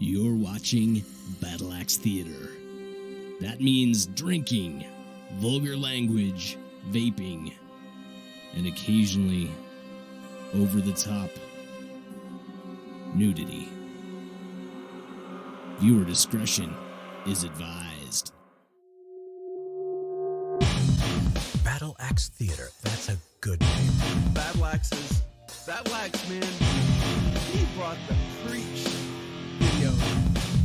You're watching Battle Axe Theater. That means drinking, vulgar language, vaping, and occasionally over-the-top nudity. Viewer discretion is advised. Battle Axe Theater, that's a good name. Battle Axes. Battle Axe, man. He brought the preach video.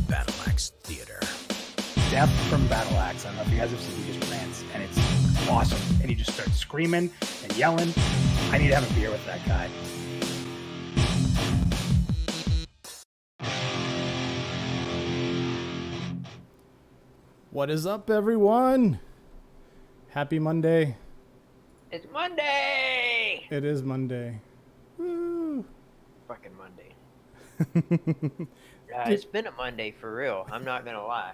Battle Axe Theater. Death from Battle Axe. I don't know if you guys have seen, he just rants, and it's awesome. And he just starts screaming and yelling. I need to have a beer with that guy. What is up, everyone? Happy Monday. It's Monday! It is Monday. Woo. Fucking Monday. It's been a Monday for real. I'm not gonna lie.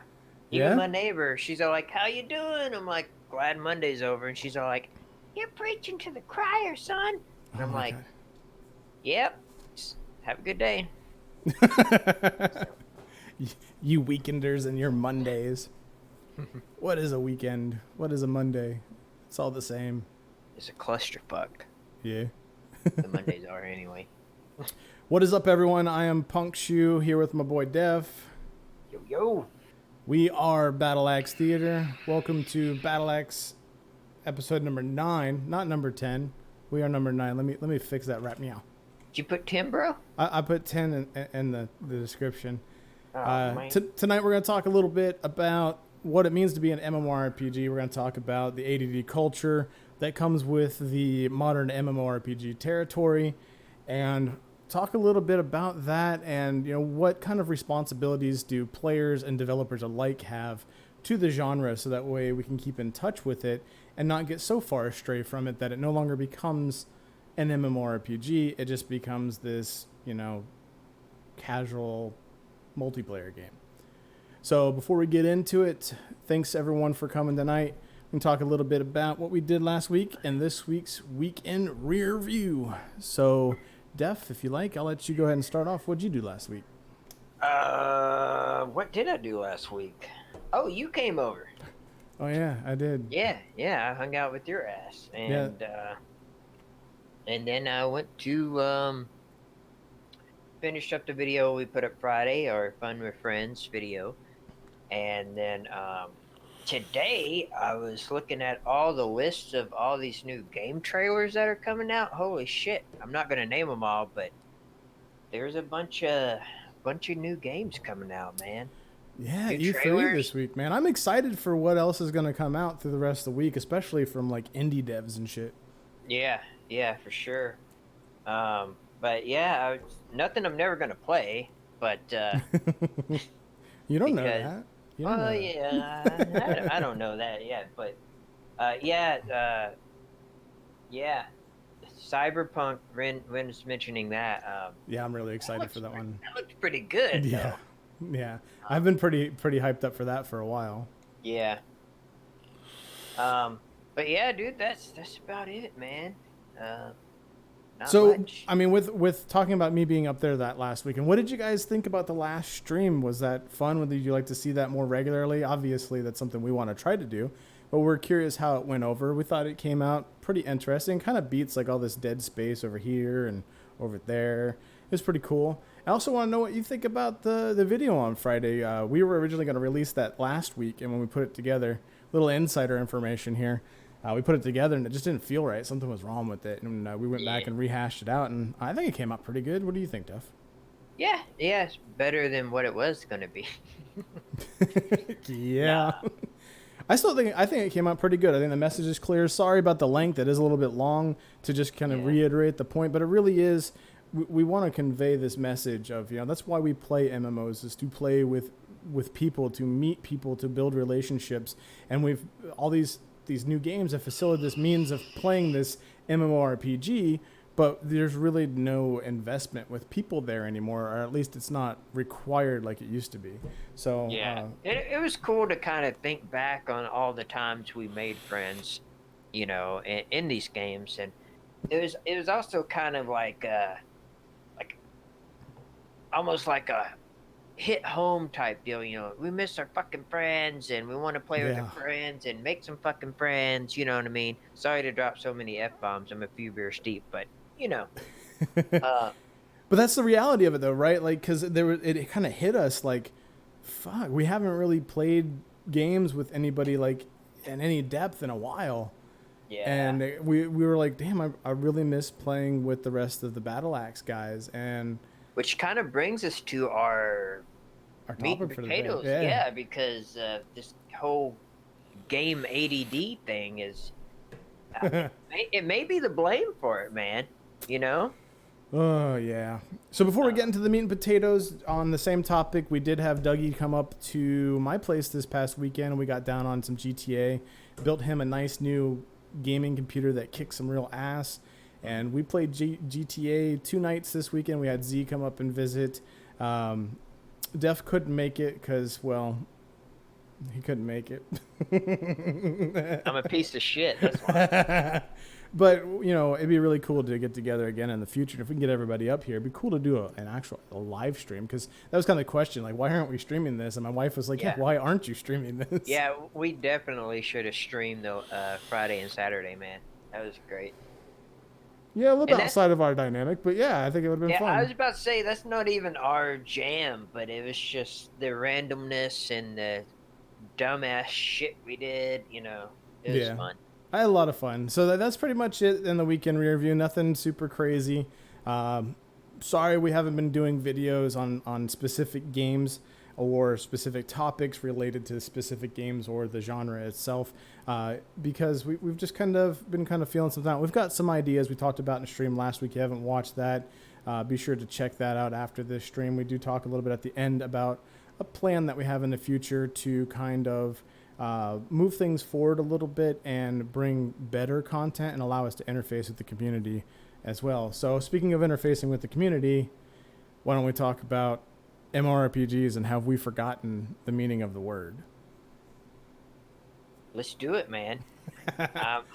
Even Yeah? my neighbor, she's all like, "How you doing?" I'm like, "Glad Monday's over." And she's all like, "You're preaching to the choir, son." And I'm my like, "Yep. Just have a good day." God. You weekenders and your Mondays. What is a weekend? What is a Monday? It's all the same. It's a clusterfuck. Yeah. The Mondays are anyway. What is up, everyone? I am Punk Shoe here with my boy Def. Yo yo. We are Battle Axe Theater. Welcome to Battle Axe episode number 9, not number 10. We are number 9. Let me fix that rap meow. Did you put 10, bro? I put 10 in the description. Oh, man. Tonight we're going to talk a little bit about what it means to be an MMORPG. We're going to talk about the ADD culture that comes with the modern MMORPG territory, and talk a little bit about that, and what kind of responsibilities do players and developers alike have to the genre, so that way we can keep in touch with it and not get so far astray from it that it no longer becomes an MMORPG. It just becomes this casual multiplayer game. So before we get into it, thanks everyone for coming tonight. We can talk a little bit about what we did last week and this week's weekend rear view. So Def, if you like, I'll let you go ahead and start off. What'd you do last week? What did I do last week? Oh, you came over. Oh yeah, I did. Yeah, I hung out with your ass, and then I went to finished up the video we put up Friday, our Fun with Friends video, and then today I was looking at all the lists of all these new game trailers that are coming out. Holy shit! I'm not gonna name them all, but there's a bunch of new games coming out, man. Yeah, New E3 trailers. this week, man. I'm excited for what else is going to come out through the rest of the week, especially from like indie devs and shit. Yeah, for sure. But yeah, nothing I'm never gonna play, but You don't know because- that. You don't know well, that. yeah, I don't know that yet, but yeah. Cyberpunk. Ren was mentioning that. Yeah, I'm really excited for that one. That looks pretty good. Yeah, though. yeah. I've been pretty hyped up for that for a while. Yeah. But yeah, dude, that's about it, man. Not So, much. I mean, with talking about me being up there that last weekend, what did you guys think about the last stream? Was that fun? Would you like to see that more regularly? Obviously, that's something we want to try to do, but we're curious how it went over. We thought it came out pretty interesting. Kind of beats like all this dead space over here and over there. It was pretty cool. I also want to know what you think about the video on Friday. We were originally going to release that last week, and when we put it together, little insider information here. We put it together, and it just didn't feel right. Something was wrong with it, and we went back and rehashed it out, and I think it came out pretty good. What do you think, Duff? Yeah, it's better than what it was gonna be. Yeah. I think it came out pretty good. I think the message is clear. Sorry about the length. It is a little bit long to just kind of reiterate the point, but it really is. We want to convey this message of, that's why we play MMOs, is to play with people, to meet people, to build relationships. And all these new games have facilitated this means of playing this MMORPG, but there's really no investment with people there anymore, or at least it's not required like it used to be. So Yeah, it was cool to kind of think back on all the times we made friends, in these games, and it was also kind of like almost like a hit home type deal. We miss our fucking friends and we want to play with Yeah. our friends and make some fucking friends. You know what I mean? Sorry to drop so many f bombs. I'm a few beers deep, but uh, But that's the reality of it, though, right? Like, because it kind of hit us like, fuck, we haven't really played games with anybody like in any depth in a while. yeah. And we were like, damn, I really miss playing with the rest of the Battle Axe guys. And Which kind of brings us to our our meat and topic for the day. potatoes. Yeah, because this whole game ADD thing is. It may be the blame for it, man. Oh, yeah. So before we get into the meat and potatoes, on the same topic, we did have Dougie come up to my place this past weekend. We got down on some GTA, built him a nice new gaming computer that kicks some real ass. And we played GTA 2 nights this weekend. We had Z come up and visit. Def couldn't make it because, well, he couldn't make it. I'm a piece of shit. That's why. But, it'd be really cool to get together again in the future. If we can get everybody up here, it'd be cool to do an actual live stream, because that was kind of the question, like, why aren't we streaming this? And my wife was like, yeah, why aren't you streaming this? Yeah, we definitely should have streamed the Friday and Saturday, man. That was great. Yeah, a little bit outside of our dynamic, but yeah, I think it would have been fun. I was about to say, that's not even our jam, but it was just the randomness and the dumbass shit we did, It was fun. I had a lot of fun. So that's pretty much it in the weekend review. Nothing super crazy. Sorry we haven't been doing videos on specific games or specific topics related to specific games or the genre itself, because we've just been feeling something out. We've got some ideas we talked about in the stream last week. If you haven't watched that, be sure to check that out after this stream. We do talk a little bit at the end about a plan that we have in the future to kind of move things forward a little bit and bring better content and allow us to interface with the community as well. So speaking of interfacing with the community, why don't we talk about MMORPGs and have we forgotten the meaning of the word? Let's do it, man. I'll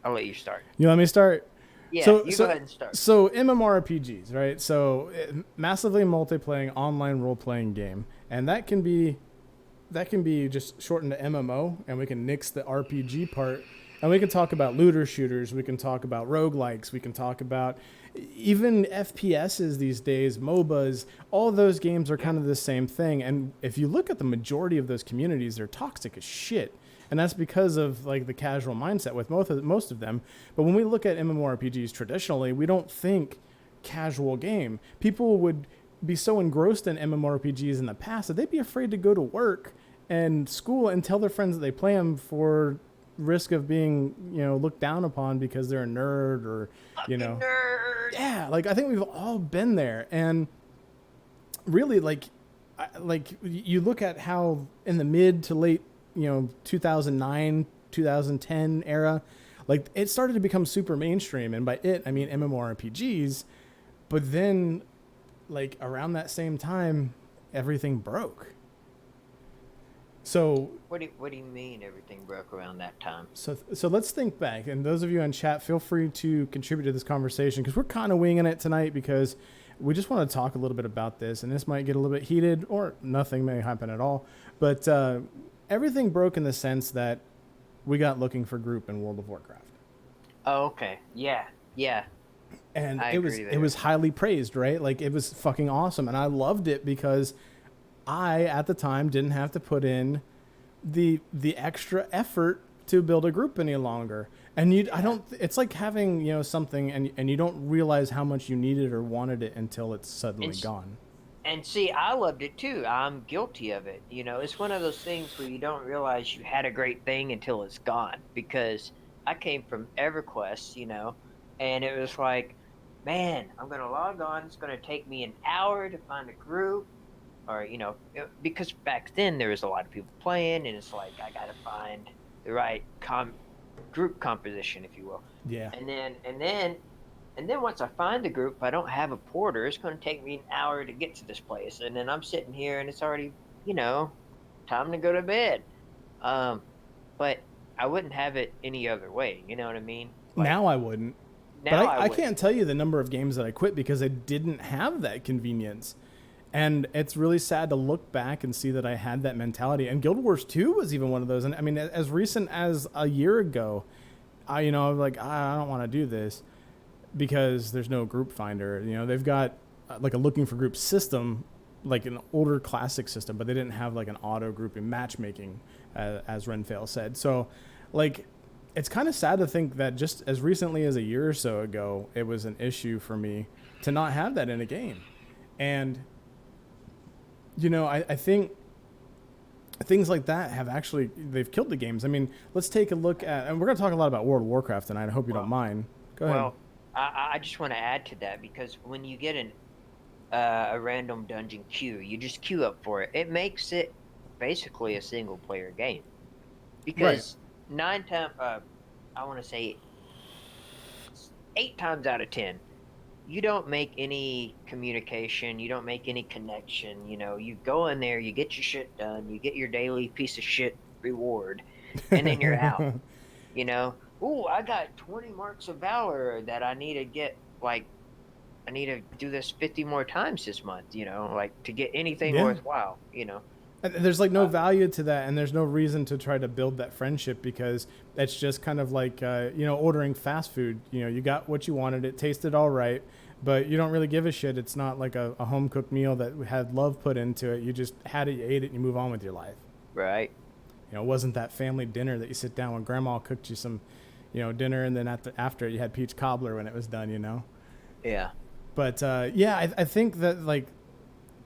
let you start. You let me start? Yeah, go ahead and start. So MMORPGs, right? So massively multiplayer online role-playing game, and that can be just shortened to MMO, and we can nix the RPG part, and we can talk about looter shooters, we can talk about roguelikes, we can talk about even FPSs these days, MOBAs. All of those games are kind of the same thing, and if you look at the majority of those communities, they're toxic as shit. And that's because of like the casual mindset with most of them. But when we look at MMORPGs traditionally, we don't think casual game. People would be so engrossed in MMORPGs in the past that they'd be afraid to go to work and school and tell their friends that they play them for risk of being, looked down upon because they're a nerd or, Nerd. Yeah, like I think we've all been there. And really, like you look at how in the mid to late 2009, 2010 era, like it started to become super mainstream. And by it, I mean MMORPGs. But then like around that same time, everything broke. So what do you mean everything broke around that time? So let's think back. And those of you in chat, feel free to contribute to this conversation, because we're kind of winging it tonight because we just want to talk a little bit about this. And this might get a little bit heated, or nothing may happen at all. But everything broke in the sense that we got looking for group in World of Warcraft. Oh, okay. Yeah. And it was highly praised, right? Like it was fucking awesome. And I loved it because I, at the time, didn't have to put in the extra effort to build a group any longer. And it's like having, something and you don't realize how much you needed or wanted it until it's suddenly gone. And see, I loved it too. I'm guilty of it. It's one of those things where you don't realize you had a great thing until it's gone. Because I came from EverQuest, and it was like, man, I'm going to log on. It's going to take me an hour to find a group. Or, because back then there was a lot of people playing, and it's like, I got to find the right group composition, if you will. Yeah. And then once I find the group, if I don't have a porter, it's going to take me an hour to get to this place. And then I'm sitting here and it's already, time to go to bed. But I wouldn't have it any other way. You know what I mean? Now I wouldn't. Now But I would. can't tell you the number of games that I quit because I didn't have that convenience. And it's really sad to look back and see that I had that mentality. And Guild Wars 2 was even one of those. And I mean, as recent as a year ago, I like, I don't want to do this because there's no group finder. They've got like a looking for group system, like an older classic system, but they didn't have like an auto grouping matchmaking, as Renfail said. So like, it's kind of sad to think that just as recently as a year or so ago, it was an issue for me to not have that in a game. And I think things like that have actually, they've killed the games. I mean, let's take a look at, and we're going to talk a lot about World of Warcraft tonight. I hope you don't mind. Go ahead. Well, I just want to add to that because when you get a random dungeon queue, you just queue up for it. It makes it basically a single player game. Because I want to say 8 times out of 10, you don't make any communication, you don't make any connection. You go in there, you get your shit done, you get your daily piece of shit reward, and then you're out. Ooh, I got 20 marks of valor that I need to get. Like, I need to do this 50 more times this month. Like to get anything worthwhile. And there's like no value to that, and there's no reason to try to build that friendship because it's just kind of like ordering fast food. You got what you wanted, it tasted all right, but you don't really give a shit. It's not like a home cooked meal that had love put into it. You just had it, you ate it, and you move on with your life. Right. It wasn't that family dinner that you sit down when grandma cooked you some dinner, and then after you had peach cobbler when it was done. Yeah. But I think that like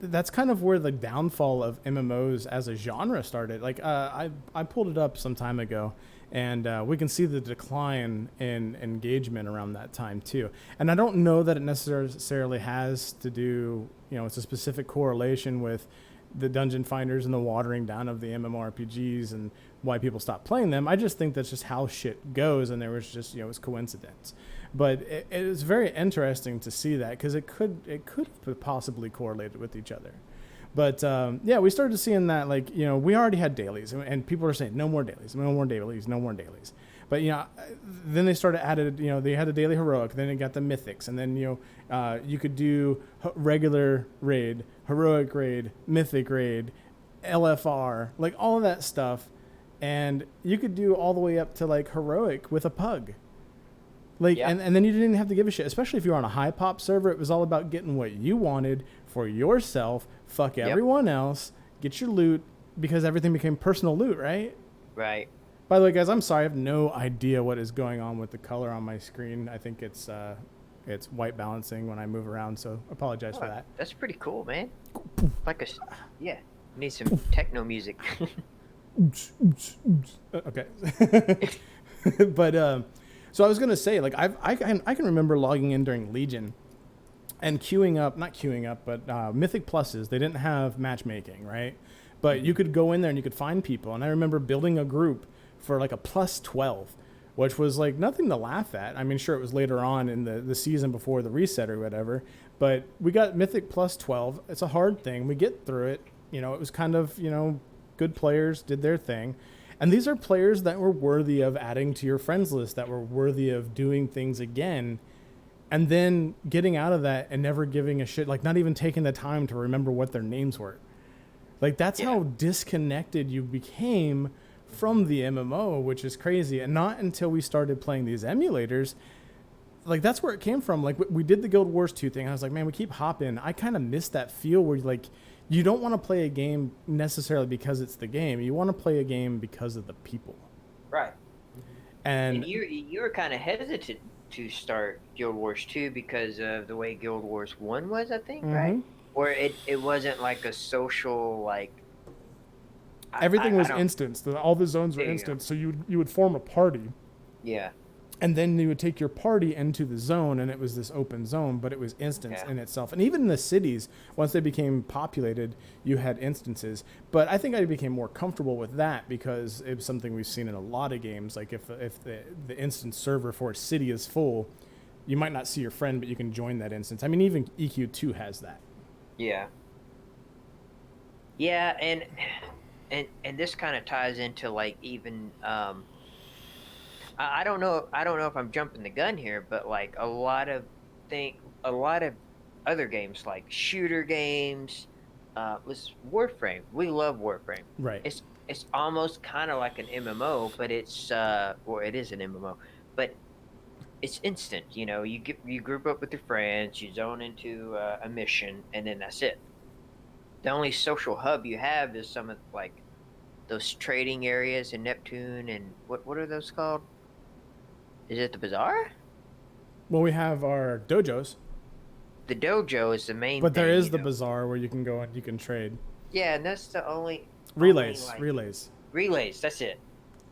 that's kind of where the downfall of MMOs as a genre started. Like I pulled it up some time ago, and we can see the decline in engagement around that time too. And I don't know that it necessarily has to do, it's a specific correlation with the dungeon finders and the watering down of the MMORPGs and why people stop playing them. I just think that's just how shit goes, and there was just it was coincidence. But it is very interesting to see that because it could have possibly correlated with each other. But we started seeing that we already had dailies, and people were saying no more dailies, no more dailies, no more dailies. But then they started added. They had the daily heroic, then they got the mythics, and then you could do regular raid, heroic raid, mythic raid, LFR, like all of that stuff, and you could do all the way up to like heroic with a pug. And then you didn't have to give a shit, especially if you were on a high pop server. It was all about getting what you wanted for yourself. Fuck everyone else. Get your loot because everything became personal loot, right? Right. By the way, guys, I'm sorry. I have no idea what is going on with the color on my screen. I think it's white balancing when I move around, so apologize for that. That's pretty cool, man. Need some techno music. Okay. But so I was gonna say, like, I can remember logging in during Legion and not queuing up, but Mythic Pluses. They didn't have matchmaking, right? But you could go in there and you could find people. And I remember building a group for like a plus 12, which was like nothing to laugh at. I mean, sure, it was later on in the season before the reset or whatever, but we got Mythic plus 12. It's a hard thing. We get through it. It was kind of, good players did their thing. And these are players that were worthy of adding to your friends list, that were worthy of doing things again. And then getting out of that and never giving a shit, like not even taking the time to remember what their names were. Like that's how disconnected you became from the MMO, which is crazy. And not until we started playing these emulators, like that's where it came from. Like we did the Guild Wars 2 thing. I was like, man, we keep hopping. I kind of miss that feel where you don't want to play a game necessarily because it's the game. You want to play a game because of the people. Right. And you were kind of hesitant to start Guild Wars 2 because of the way Guild Wars 1 was, I think, right? Or it wasn't like a social, like... Everything was instance. All the zones were instance. So you would form a party. Yeah. And then you would take your party into the zone, and it was this open zone, but it was instance in itself. And even in the cities, once they became populated, you had instances. But I think I became more comfortable with that because it was something we've seen in a lot of games. Like if the instance server for a city is full, you might not see your friend, but you can join that instance. I mean, even EQ2 has that. Yeah. Yeah, and this kind of ties into like even I don't know. I don't know if I'm jumping the gun here, but like a lot of other games like shooter games, was Warframe. We love Warframe. Right. It's almost kind of like an MMO, but it's or it is an MMO, but it's instant. You know, you group up with your friends, you zone into a mission, and then that's it. The only social hub you have is some of like those trading areas in Neptune, and what are those called? Is it the bazaar? Well, we have our dojos, The dojo is the main but thing. there is you the know. bazaar where you can go and you can trade. Yeah, and that's the only Relays, like, relays. relays. That's it.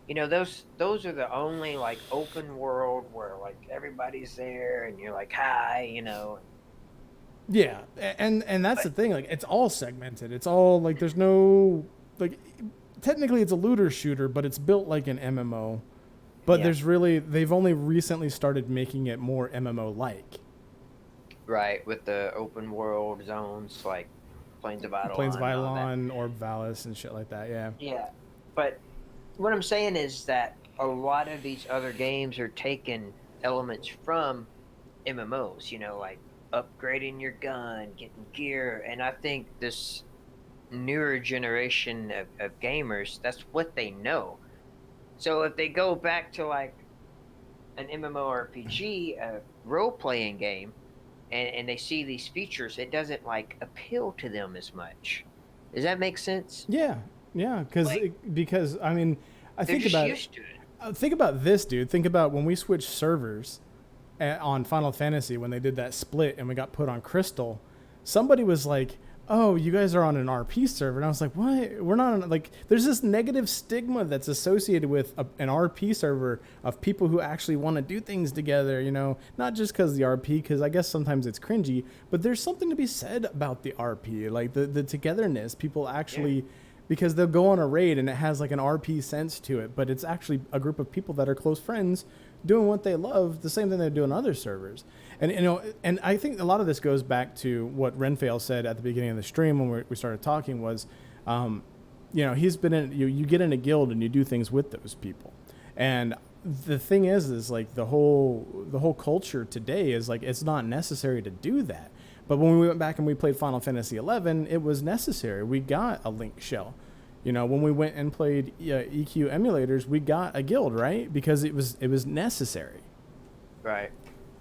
You know, those are the only like open world where like everybody's there and you're like hi, you know. Yeah, and that's the But thing. Like, it's all segmented. It's all like there's no like. Technically, it's a looter shooter, but it's built like an MMO. But yeah, they've only recently started making it more MMO like. right, with the open world zones like Plains of Eidolon Plains of and all that. Eidolon, Orb Valis, and shit like that. Yeah. Yeah, but what I'm saying is that a lot of these other games are taking elements from MMOs, you know, like upgrading your gun, getting gear, and I think this newer generation of gamers, that's what they know. So if they go back to like an MMORPG, a role playing game, and they see these features, it doesn't like appeal to them as much. Does that make sense? Yeah, yeah. Like Because I mean, I they're think just about used to it. think about this, dude. Think about when we switched servers on Final Fantasy when they did that split and we got put on Crystal. Somebody was like, "Oh, you guys are on an RP server," and I was like, "What? We're not on." Like, there's this negative stigma that's associated with an RP server of people who actually want to do things together. You know, not just because the RP, because I guess sometimes it's cringy, but there's something to be said about the RP, like the togetherness. People actually. Because they'll go on a raid and it has like an RP sense to it, but it's actually a group of people that are close friends doing what they love, the same thing they do on other servers. And you know, and I think a lot of this goes back to what Renfail said at the beginning of the stream when we started talking was, you know, he's been in you get in a guild and you do things with those people, and the thing is like the whole culture today is like it's not necessary to do that. But when we went back and we played Final Fantasy XI, it was necessary. We got a link shell. You know, when we went and played EQ emulators, we got a guild, right? Because it was necessary. Right.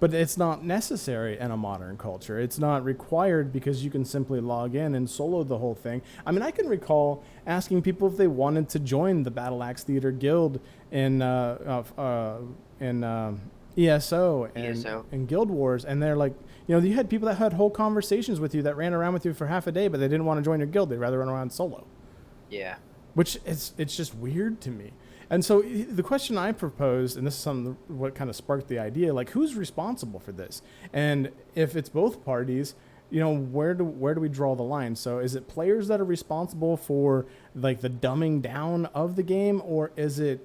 But it's not necessary in a modern culture. It's not required because you can simply log in and solo the whole thing. I mean, I can recall asking people if they wanted to join the Battle Axe Theater Guild in ESO and Guild Wars, and they're like, you know, you had people that had whole conversations with you that ran around with you for half a day, but they didn't want to join your guild. They'd rather run around solo. Yeah. Which it's just weird to me. And so the question I proposed, and this is something what kind of sparked the idea, like who's responsible for this? And if it's both parties, you know, where do we draw the line? So is it players that are responsible for like the dumbing down of the game, or is it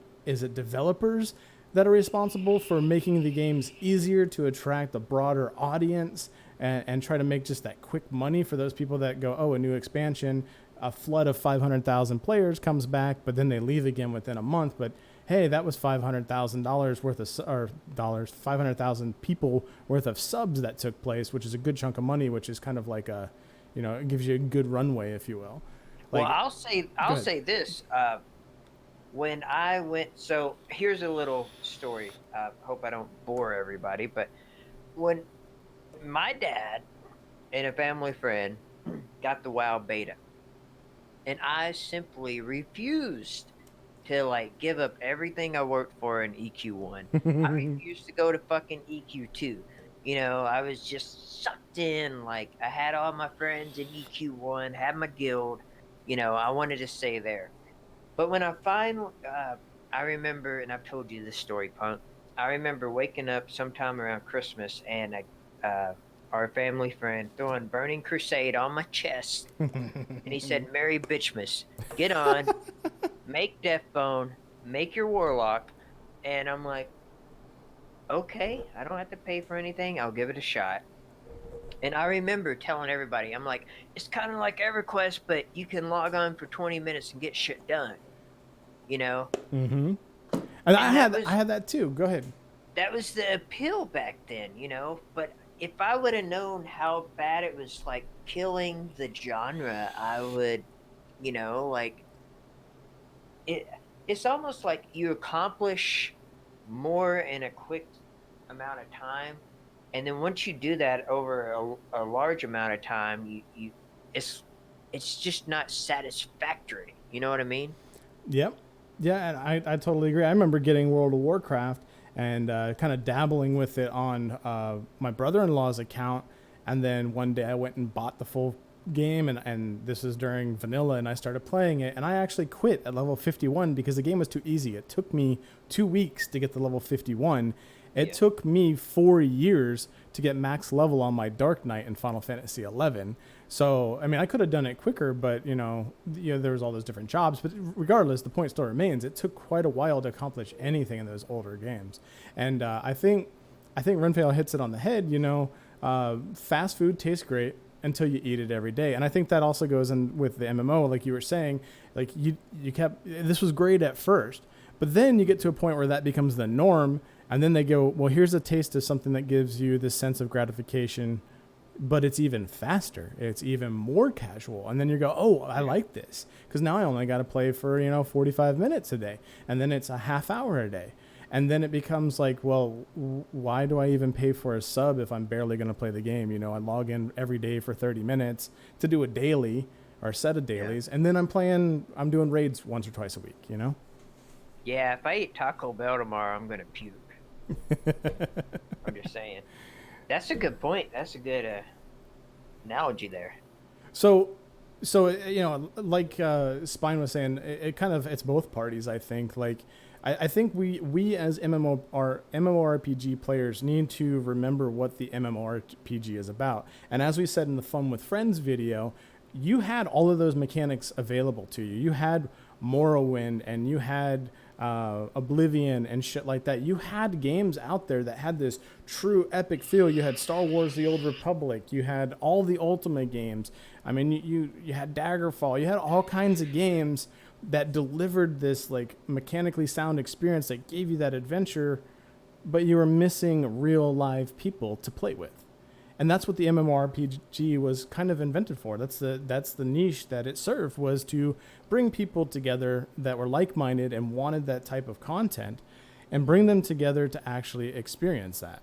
developers that are responsible for making the games easier to attract a broader audience and try to make just that quick money for those people that go, oh, a new expansion, a flood of 500,000 players comes back, but then they leave again within a month. But hey, that was $500,000 worth of or dollars, 500,000 people worth of subs that took place, which is a good chunk of money, which is kind of like a, you know, it gives you a good runway, if you will. Like, Well, I'll say this. When I went, so here's a little story. Hope I don't bore everybody, but when my dad and a family friend got the WoW beta, and I simply refused to like give up everything I worked for in EQ1. I refused to go to fucking EQ2. You know, I was just sucked in. Like I had all my friends in EQ1, had my guild. You know, I wanted to stay there. But when I I remember, and I've told you this story, Punk. I remember waking up sometime around Christmas and our family friend throwing Burning Crusade on my chest. And he said, Merry Bitchmas, get on, make Deathbone, make your Warlock. And I'm like, okay, I don't have to pay for anything. I'll give it a shot. And I remember telling everybody, I'm like, it's kind of like EverQuest, but you can log on for 20 minutes and get shit done. You know? Mm-hmm. And And I had that too. Go ahead. that was the appeal back then, you know. But if I would have known how bad it was, like killing the genre, I would, like it. It's almost like you accomplish more in a quick amount of time, and then once you do that over a large amount of time, you it's it's just not satisfactory. You know what I mean? Yep. Yeah, and I totally agree. I remember getting World of Warcraft and kind of dabbling with it on my brother-in-law's account. And then one day I went and bought the full game, and this is during vanilla, and I started playing it. And I actually quit at level 51 because the game was too easy. It took me 2 weeks to get to level 51. It took me 4 years to get max level on my Dark Knight in Final Fantasy XI. So, I mean, I could have done it quicker, but, there was all those different jobs. But regardless, the point still remains. It took quite a while to accomplish anything in those older games. And I think Renfail hits it on the head. Fast food tastes great until you eat it every day. And I think that also goes in with the MMO, like you were saying. Like, you kept, this was great at first. But then you get to a point where that becomes the norm. And then they go, well, here's a taste of something that gives you this sense of gratification, but it's even faster. It's even more casual. And then you go, oh, I like this. Because now I only got to play for, 45 minutes a day. And then it's a half hour a day. And then it becomes like, well, why do I even pay for a sub if I'm barely going to play the game? I log in every day for 30 minutes to do a daily or a set of dailies. And then I'm doing raids once or twice a week, Yeah, if I eat Taco Bell tomorrow, I'm gonna puke. I'm just saying. That's a good point. That's a good analogy there. So like Spine was saying, it kind of, it's both parties. I think I think we as MMORPG players need to remember what the MMORPG is about. And as we said in the Fun with Friends video, you had all of those mechanics available to you. You had Morrowind and you had Oblivion and shit like that. You had games out there that had this true epic feel. You had Star Wars The Old Republic. You had all the Ultimate games. I mean, you had Daggerfall. You had all kinds of games that delivered this like mechanically sound experience that gave you that adventure, but you were missing real live people to play with. And that's what the MMORPG was kind of invented for. That's the niche that it served, was to bring people together that were like-minded and wanted that type of content and bring them together to actually experience that.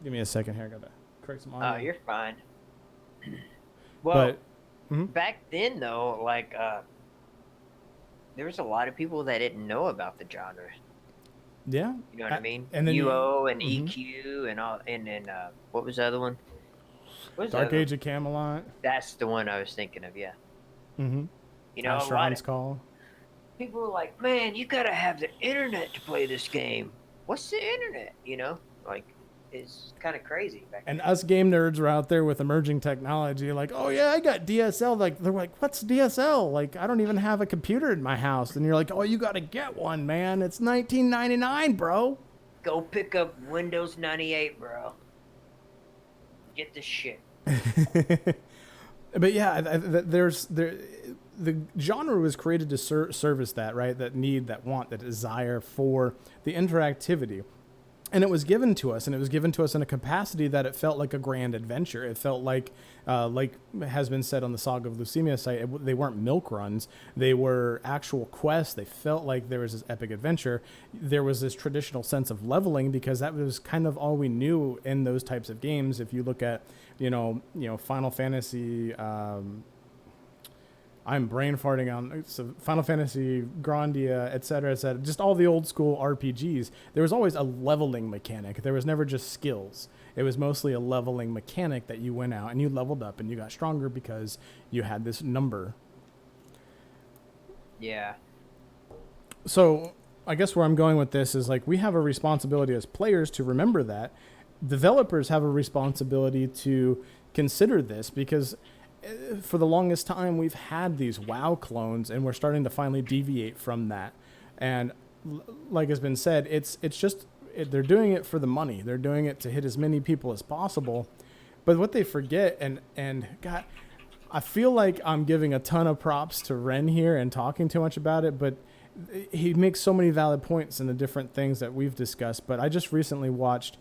Give me a second here. I got to correct some audio. Oh, you're fine. Well, But back then, though, like, there was a lot of people that didn't know about the genre. yeah. You know what I mean? And then UO and EQ and all, and then what was the other one? What was the Dark other Age one? of Camelot. That's the one I was thinking of. Yeah. Mm-hmm. You know, a lot Asheron's of Call. people were like, "Man, you gotta have the internet to play this game." What's the internet? Like, it's kind of crazy back And then. us game nerds were out there with emerging technology, like, oh yeah, I got DSL. Like, they're like, what's DSL? Like, I don't even have a computer in my house. And you're like, oh, you got to get one, man. It's $19.99, bro. Go pick up Windows 98, bro. Get this shit. But yeah, the genre was created to service that, right? That need, that want, that desire for the interactivity. And it was given to us, and it was given to us in a capacity that it felt like a grand adventure. It felt like has been said on the Saga of Lucemia site, they weren't milk runs. They were actual quests. They felt like there was this epic adventure. There was this traditional sense of leveling, because that was kind of all we knew in those types of games. If you look at, Final Fantasy, I'm brain farting on Final Fantasy, Grandia, et cetera, just all the old school RPGs. There was always a leveling mechanic. There was never just skills. It was mostly a leveling mechanic that you went out and you leveled up and you got stronger because you had this number. Yeah. So I guess where I'm going with this is, like, we have a responsibility as players to remember that. Developers have a responsibility to consider this, because for the longest time we've had these WoW clones, and we're starting to finally deviate from that. And like has been said, they're doing it for the money. They're doing it to hit as many people as possible. But what they forget, and God, I feel like I'm giving a ton of props to Ren here and talking too much about it, but he makes so many valid points in the different things that we've discussed. But I just recently watched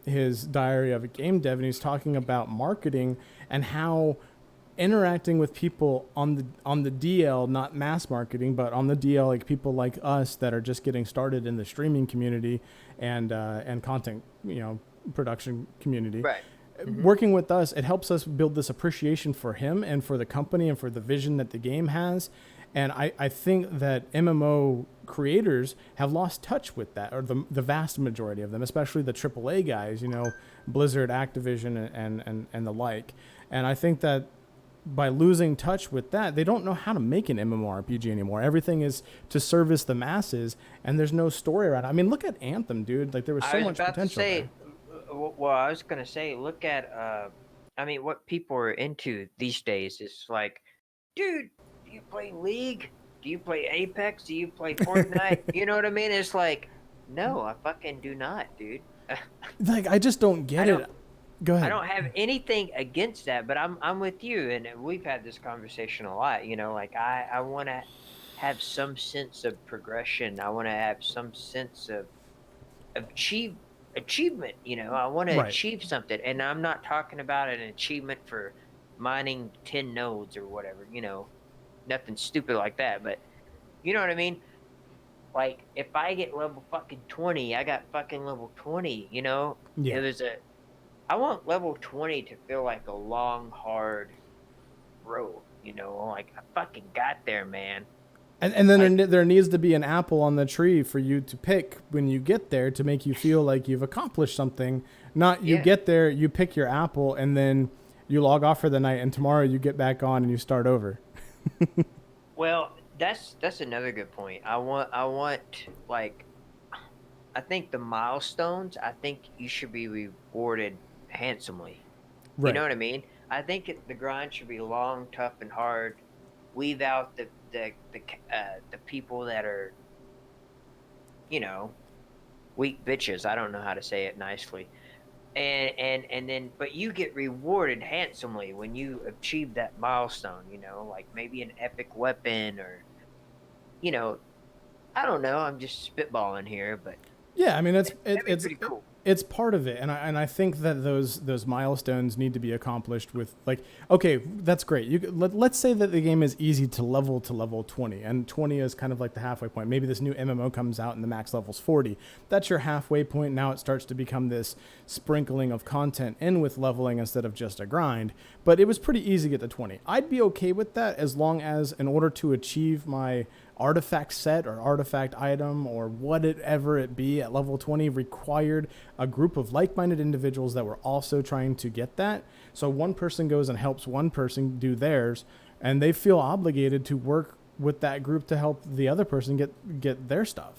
his Diary of a Game Dev, and he's talking about marketing and how interacting with people on the DL, not mass marketing, but on the DL, like people like us that are just getting started in the streaming community and content, production community. Right. Mm-hmm. Working with us, it helps us build this appreciation for him and for the company and for the vision that the game has. And I think that MMO creators have lost touch with that, or the vast majority of them, especially the AAA guys, Blizzard, Activision, and the like. And I think that by losing touch with that, they don't know how to make an MMORPG anymore. Everything is to service the masses, and there's no story around it. I mean, look at Anthem, dude. Like, there was so much potential there. Well, I was going to say, look at, what people are into these days is like, dude, do you play League? Do you play Apex? Do you play Fortnite? You know what I mean? It's like, no, I fucking do not, dude. Like, I just don't get it. Go ahead. I don't have anything against that, but I'm with you, and we've had this conversation a lot. Like I want to have some sense of progression. I want to have some sense of achievement. I want to achieve something, and I'm not talking about an achievement for mining 10 nodes or whatever. Nothing stupid like that. But you know what I mean? Like, if I get level fucking 20, I got fucking level 20. Yeah. I want level 20 to feel like a long, hard road, like I fucking got there, man. And then there needs to be an apple on the tree for you to pick when you get there to make you feel like you've accomplished something. Not you get there, you pick your apple, and then you log off for the night, and tomorrow you get back on and you start over. Well, that's another good point. I want like, I think the milestones, I think you should be rewarded handsomely. Right. You know what I mean? I think the grind should be long, tough, and hard. Weave out the people that are, weak bitches. I don't know how to say it nicely. And then, but you get rewarded handsomely when you achieve that milestone. Like maybe an epic weapon, or, I don't know. I'm just spitballing here, but yeah, I mean it's pretty cool. It's part of it, and I think that those milestones need to be accomplished with, like, okay, that's great. Let's say that the game is easy to level 20, and 20 is kind of like the halfway point. Maybe this new MMO comes out and the max level's 40. That's your halfway point. Now it starts to become this sprinkling of content in with leveling instead of just a grind. But it was pretty easy to get to 20. I'd be okay with that as long as, in order to achieve my artifact set or artifact item or whatever it be at level 20, required a group of like-minded individuals that were also trying to get that. So one person goes and helps one person do theirs, and they feel obligated to work with that group to help the other person get their stuff.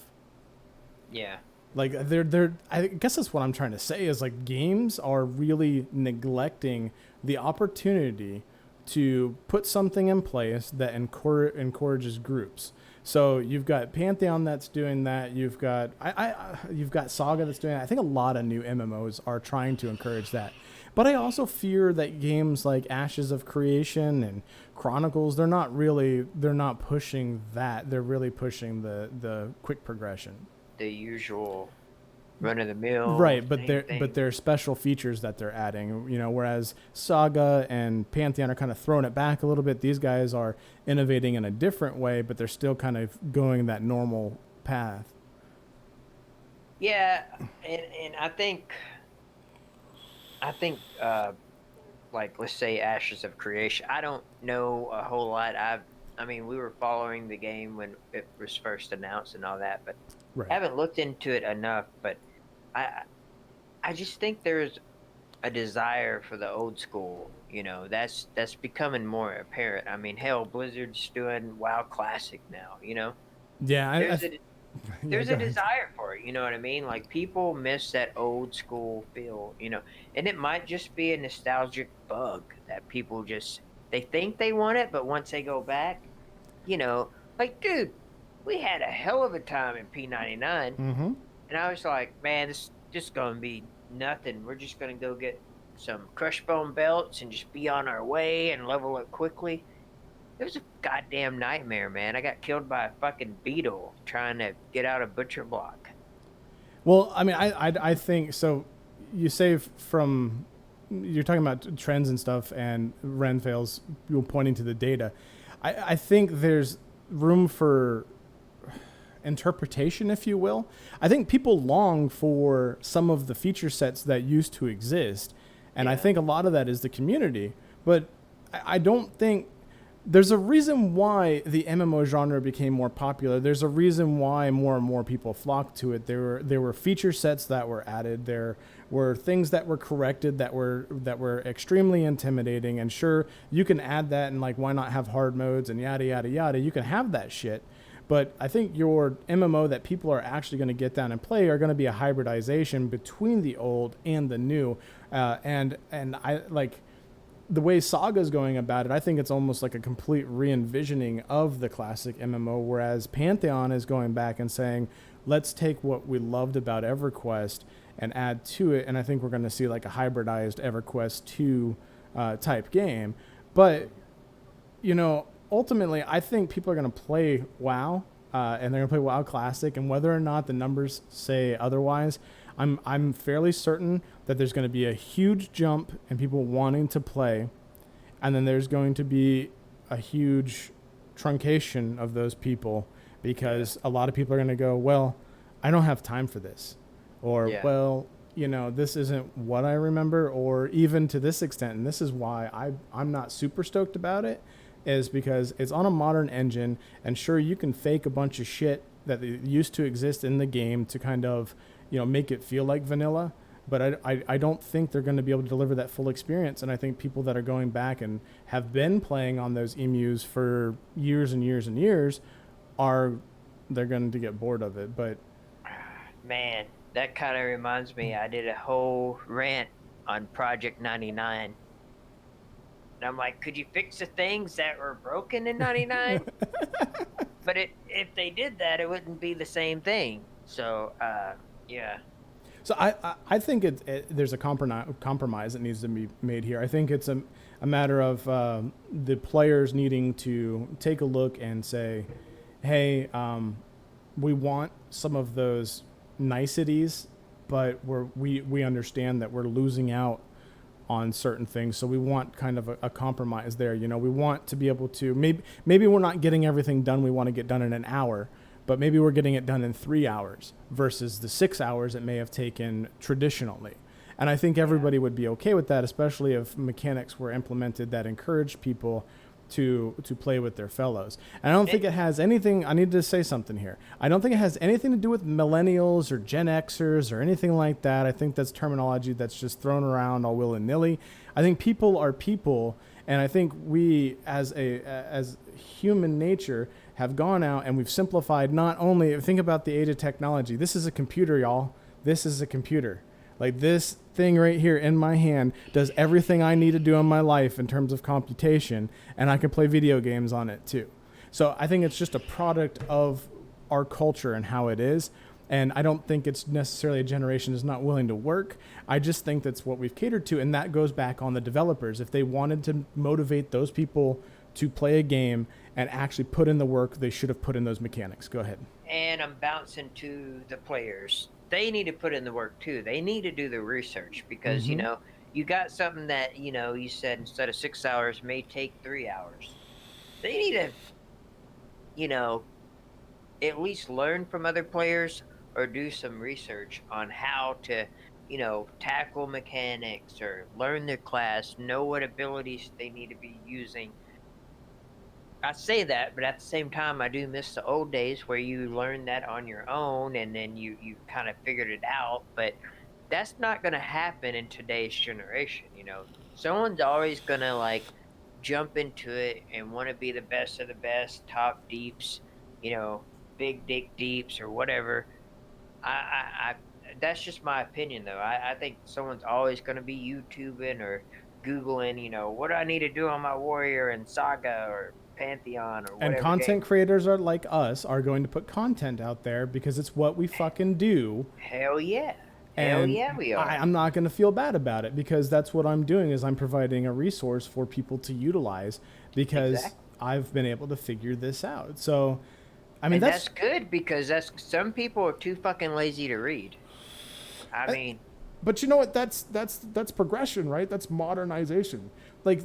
Yeah. Like, I guess that's what I'm trying to say is, like, games are really neglecting the opportunity to put something in place that encourages groups. So you've got Pantheon that's doing that. You've got you've got Saga that's doing that. I think a lot of new MMOs are trying to encourage that. But I also fear that games like Ashes of Creation and Chronicles, they're not pushing that. They're really pushing the quick progression. The usual run of the mill. Right, but they're special features that they're adding, whereas Saga and Pantheon are kind of throwing it back a little bit. These guys are innovating in a different way, but they're still kind of going that normal path. Yeah, and I think like, let's say Ashes of Creation. I don't know a whole lot. We were following the game when it was first announced and all that, but I haven't looked into it enough. But I just think there's a desire for the old school. That's becoming more apparent. I mean, hell, Blizzard's doing WoW Classic now. Yeah, there's a desire for it. You know what I mean? Like, people miss that old school feel. And it might just be a nostalgic bug that people they think they want it, but once they go back, like, dude, we had a hell of a time in P99, mm-hmm. and I was like, man, this is just going to be nothing. We're just going to go get some crush bone belts and just be on our way and level up quickly. It was a goddamn nightmare, man. I got killed by a fucking beetle trying to get out a butcher block. Well, I mean, I think so. You say from you're talking about trends and stuff, and Ren fails. You're pointing to the data. I think there's room for interpretation, if you will. I think people long for some of the feature sets that used to exist, and I think a lot of that is the community. But I don't think there's a reason why the MMO genre became more popular. There's a reason why more and more people flocked to it. There were feature sets that were added. There were things that were corrected that were extremely intimidating. And sure, you can add that, and like, why not have hard modes and yada yada yada. You can have that shit. But I think your MMO that people are actually going to get down and play are going to be a hybridization between the old and the new. And I like the way Saga's going about it. I think it's almost like a complete re-envisioning of the classic MMO, whereas Pantheon is going back and saying, let's take what we loved about EverQuest and add to it. And I think we're going to see like a hybridized EverQuest 2 type game. But, you know, ultimately, I think people are going to play WoW, and they're going to play WoW Classic, and whether or not the numbers say otherwise, I'm fairly certain that there's going to be a huge jump in people wanting to play, and then there's going to be a huge truncation of those people because a lot of people are going to go, well, I don't have time for this, or well, you know, this isn't what I remember, or even to this extent, and this is why I'm not super stoked about it, is because it's on a modern engine, and sure, you can fake a bunch of shit that used to exist in the game to kind of, you know, make it feel like vanilla, but I don't think they're going to be able to deliver that full experience. And I think people that are going back and have been playing on those emus for years and years and years they're going to get bored of it. But man, that kind of reminds me, I did a whole rant on Project 99. And I'm like, could you fix the things that were broken in 99? But if they did that, it wouldn't be the same thing. So, yeah. So I think there's a compromise that needs to be made here. I think it's a matter of the players needing to take a look and say, hey, we want some of those niceties, but we understand that we're losing out on certain things, so we want kind of a compromise there. You know, we want to be able to maybe we're not getting everything done we want to get done in an hour, but maybe we're getting it done in 3 hours versus the 6 hours it may have taken traditionally. And I think everybody would be okay with that, especially if mechanics were implemented that encourage people to play with their fellows. And I don't think it has anything, I need to say something here. I don't think it has anything to do with millennials or Gen Xers or anything like that. I think that's terminology that's just thrown around all willy-nilly. I think people are people, and I think we as human nature have gone out and we've simplified. Not only, think about the age of technology. This is a computer, y'all. This is a computer. Like, this thing right here in my hand does everything I need to do in my life in terms of computation, and I can play video games on it too. So I think it's just a product of our culture and how it is. And I don't think it's necessarily a generation is not willing to work. I just think that's what we've catered to, and that goes back on the developers. If they wanted to motivate those people to play a game and actually put in the work, they should have put in those mechanics. Go ahead. And I'm bouncing to the players. They need to put in the work too. They need to do the research because, you know, you got something that, you know, you said instead of 6 hours may take 3 hours. They need to, you know, at least learn from other players or do some research on how to, you know, tackle mechanics or learn their class, know what abilities they need to be using. I say that, but at the same time, I do miss the old days where you learned that on your own and then you kind of figured it out. But that's not going to happen in today's generation. You know, someone's always going to like jump into it and want to be the best of the best, top deeps, you know, big dick deeps or whatever. I that's just my opinion, though. I think someone's always going to be YouTubing or Googling, you know, what do I need to do on my warrior and Saga or Pantheon or whatever. And content creators are like us are going to put content out there because it's what we fucking do. Hell yeah. And hell yeah, we are. I'm not going to feel bad about it because that's what I'm doing is I'm providing a resource for people to utilize because I've been able to figure this out. So, I mean, And that's good because some people are too fucking lazy to read. I mean, but you know what? That's progression, right? That's modernization. Like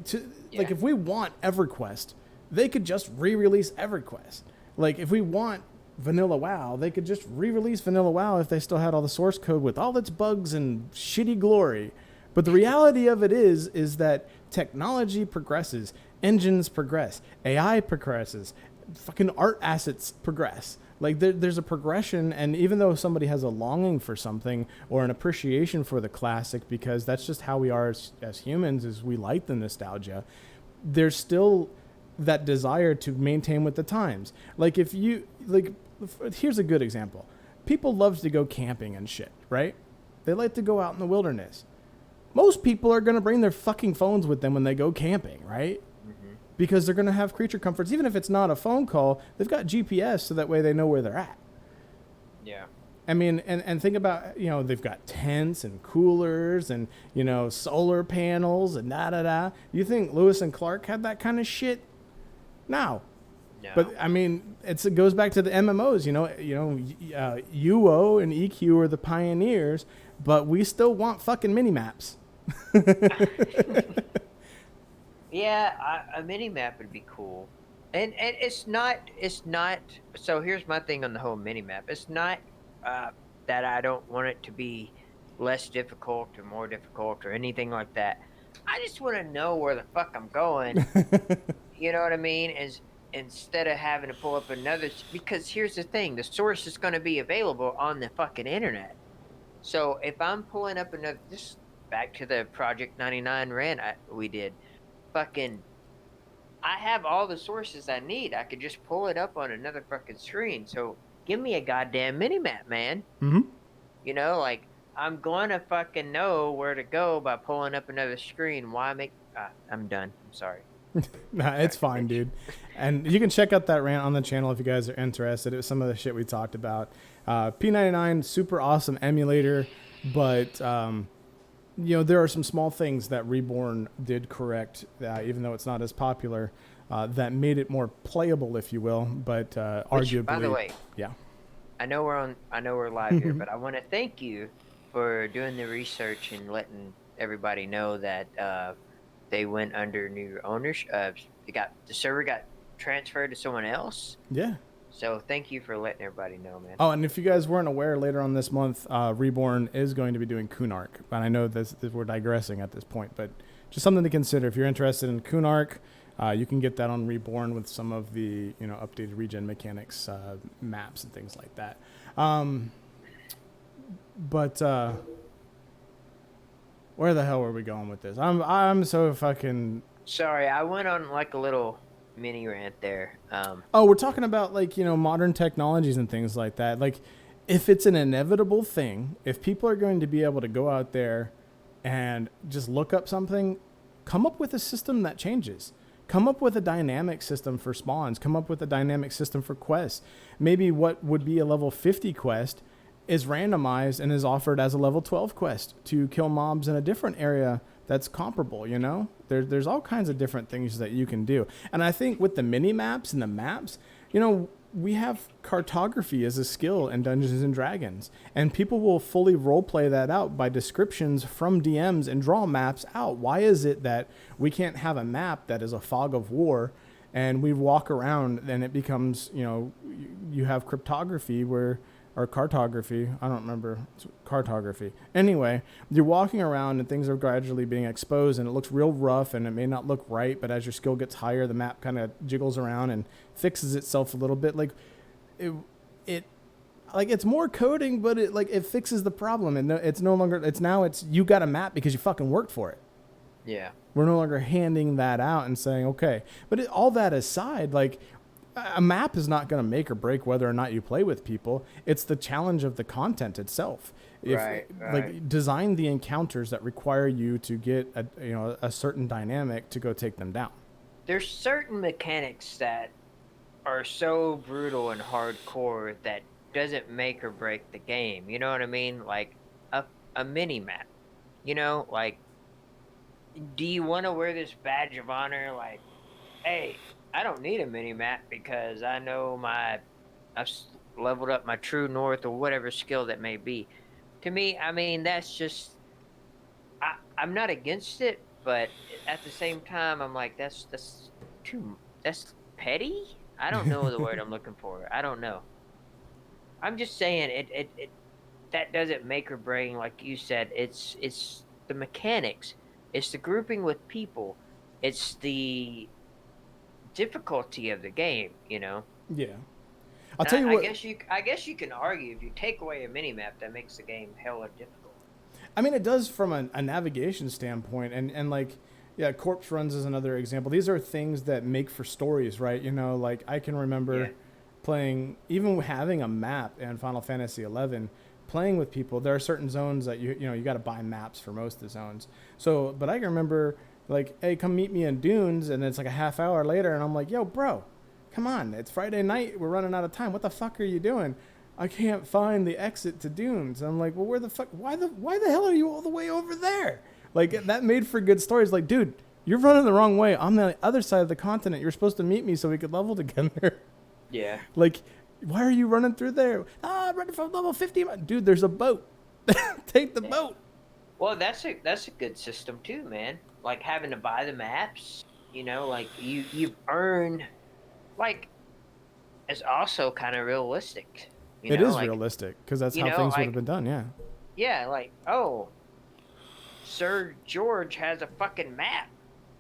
like if we want EverQuest, they could just re-release EverQuest. Like if we want Vanilla WoW, they could just re-release Vanilla WoW if they still had all the source code with all its bugs and shitty glory. But the reality of it is that technology progresses, engines progress, AI progresses, fucking art assets progress. Like there's a progression, and even though somebody has a longing for something or an appreciation for the classic, because that's just how we are as humans, is we like the nostalgia, there's still that desire to maintain with the times. Like if you here's a good example. People love to go camping and shit, right? They like to go out in the wilderness. Most people are going to bring their fucking phones with them when they go camping, right? Mm-hmm. Because they're going to have creature comforts. Even if it's not a phone call, they've got GPS so that way they know where they're at. Yeah. I mean, and think about, they've got tents and coolers and, solar panels and da-da-da. You think Lewis and Clark had that kind of shit? No. But, I mean, it goes back to the MMOs, UO and EQ are the pioneers, but we still want fucking mini-maps. Yeah, a mini map would be cool, and it's not. So here's my thing on the whole mini map. It's not that I don't want it to be less difficult or more difficult or anything like that. I just want to know where the fuck I'm going. You know what I mean? Instead of having to pull up another, because here's the thing: the source is going to be available on the fucking internet. So if I'm pulling up another, just back to the Project 99 rant we did, fucking, I have all the sources I need. I could just pull it up on another fucking screen. So give me a goddamn minimap, man. Mm-hmm. Like, I'm going to fucking know where to go by pulling up another screen. Why make... I'm done. I'm sorry. Nah, it's fine, dude. And you can check out that rant on the channel if you guys are interested. It was some of the shit we talked about. P99, super awesome emulator, but there are some small things that Reborn did correct, even though it's not as popular, that made it more playable, if you will. But arguably, by the way, yeah, I know we're live here, but I want to thank you for doing the research and letting everybody know that they went under new ownership. The server got transferred to someone else. Yeah. So thank you for letting everybody know, man. Oh, and if you guys weren't aware, later on this month, Reborn is going to be doing Kunark. But I know this we're digressing at this point, but just something to consider. If you're interested in Kunark, you can get that on Reborn with some of the updated regen mechanics, maps and things like that. But where the hell were we going with this? I'm so fucking... Sorry, I went on like a little mini rant there. We're talking about modern technologies and things like that. Like, if it's an inevitable thing, if people are going to be able to go out there and just look up something, come up with a system that changes. Come up with a dynamic system for spawns. Come up with a dynamic system for quests. Maybe what would be a level 50 quest is randomized and is offered as a level 12 quest to kill mobs in a different area that's comparable. There's all kinds of different things that you can do. And I think with the mini maps and the maps, we have cartography as a skill in Dungeons and Dragons, and people will fully roleplay that out by descriptions from DMs and draw maps out. Why is it that we can't have a map that is a fog of war and we walk around and it becomes, you have cryptography or cartography. I don't remember. It's cartography. Anyway, you're walking around and things are gradually being exposed and it looks real rough and it may not look right, but as your skill gets higher, the map kind of jiggles around and fixes itself a little bit. Like it's more coding, but it fixes the problem, and it's no longer, it's you got a map because you fucking worked for it. Yeah. We're no longer handing that out and saying, okay, but all that aside, a map is not going to make or break whether or not you play with people. It's the challenge of the content itself. Right. Design the encounters that require you to get a certain dynamic to go take them down. There's certain mechanics that are so brutal and hardcore that doesn't make or break the game. You know what I mean? Like a mini map. Do you want to wear this badge of honor? Like, hey, I don't need a mini map because I know leveled up my true north or whatever skill that may be. To me, I mean, that's just I'm not against it, but at the same time, I'm like that's petty. I don't know the word I'm looking for. I don't know. I'm just saying it that doesn't make or break, like you said. It's the mechanics, it's the grouping with people, it's the difficulty of the game. Yeah. I'll And tell you what. I guess you can argue if you take away a mini map, that makes the game hella difficult. I mean, it does from a navigation standpoint, and like, yeah, corpse runs is another example. These are things that make for stories, right? Like I can remember playing, even having a map in Final Fantasy XI, playing with people. There are certain zones that you got to buy maps for most of the zones. So, but I can remember like, hey, come meet me in Dunes, and it's like a half hour later, and I'm like, yo, bro, come on, it's Friday night, we're running out of time. What the fuck are you doing? I can't find the exit to Dunes. I'm like, well, where the fuck? Why the hell are you all the way over there? Like, that made for good stories. Like, dude, you're running the wrong way. I'm the other side of the continent. You're supposed to meet me so we could level together. Yeah. Like, why are you running through there? I'm running from level 50. Dude, there's a boat. Take the boat. Well, that's a good system too, man. Like having to buy the maps. Like you've earned. Like, it's also kind of realistic. It is realistic because that's how things would have been done. Yeah. Yeah, like, oh, Sir George has a fucking map.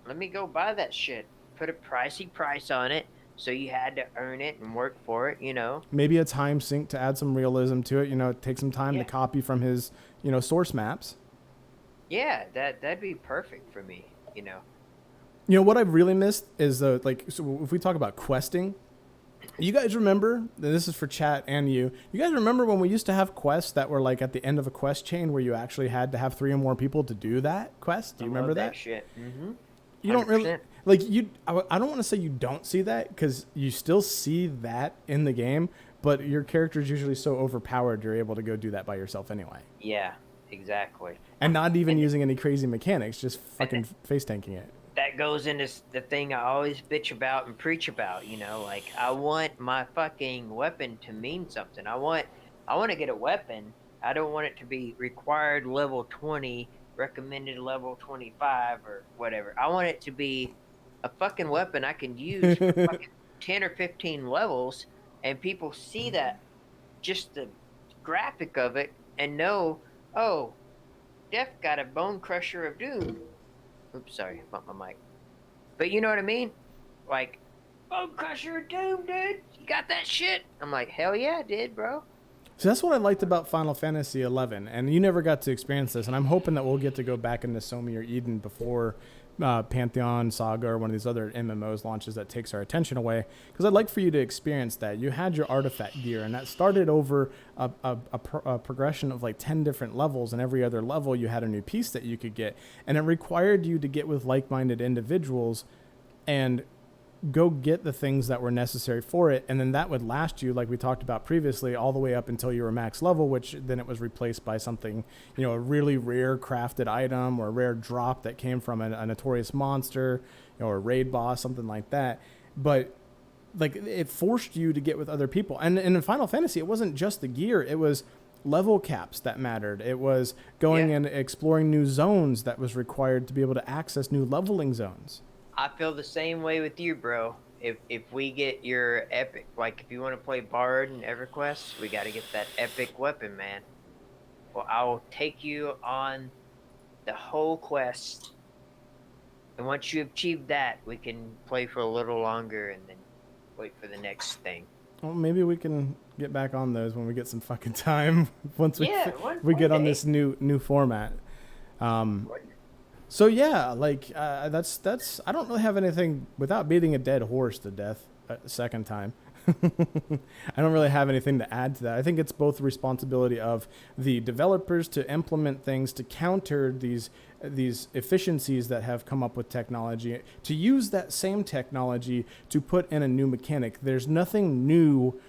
Let me go buy that shit. Put a pricey price on it, so you had to earn it and work for it. Maybe a time sink to add some realism to it. Take some time to copy from his source maps. Yeah, that'd be perfect for me. What I've really missed is so if we talk about questing. You guys remember, and this is for chat and you guys remember when we used to have quests that were like at the end of a quest chain where you actually had to have 3 or more people to do that quest? Do you remember that? Shit. Mm-hmm. You don't really, like, I don't want to say you don't see that, because you still see that in the game, but your character is usually so overpowered you're able to go do that by yourself anyway. Yeah, exactly. And not even using any crazy mechanics, just fucking face tanking it. That goes into the thing I always bitch about and preach about, like, I want my fucking weapon to mean something. I want to get a weapon. I don't want it to be required level 20, recommended level 25 or whatever. I want it to be a fucking weapon I can use for fucking 10 or 15 levels, and people see that, just the graphic of it, and know, oh, Def got a Bone Crusher of Doom. Oops, sorry, I bumped my mic. But you know what I mean? Like, Bone Crusher of Doom, dude. You got that shit? I'm like, hell yeah, I did, bro. So that's what I liked about Final Fantasy XI, and you never got to experience this, and I'm hoping that we'll get to go back into Somi or Eden before Pantheon, Saga, or one of these other MMOs launches that takes our attention away, because I'd like for you to experience that. You had your artifact gear, and that started over a progression of like 10 different levels, and every other level you had a new piece that you could get, and it required you to get with like-minded individuals and go get the things that were necessary for it, and then that would last you, like we talked about previously, all the way up until you were max level, which then it was replaced by something, a really rare crafted item or a rare drop that came from a notorious monster, or a raid boss, something like that. But like, it forced you to get with other people, and in Final Fantasy it wasn't just the gear, it was level caps that mattered. It was going and exploring new zones that was required to be able to access new leveling zones. I feel the same way with you, bro. If we get your epic, like if you want to play Bard and EverQuest, we got to get that epic weapon, man. Well, I will take you on the whole quest, and once you achieve that, we can play for a little longer and then wait for the next thing. Well, maybe we can get back on those when we get some fucking time. Once we get on this new format. So yeah, like that's I don't really have anything, without beating a dead horse to death a second time. I don't really have anything to add to that. I think it's both the responsibility of the developers to implement things to counter these efficiencies that have come up with technology, to use that same technology to put in a new mechanic. There's nothing new.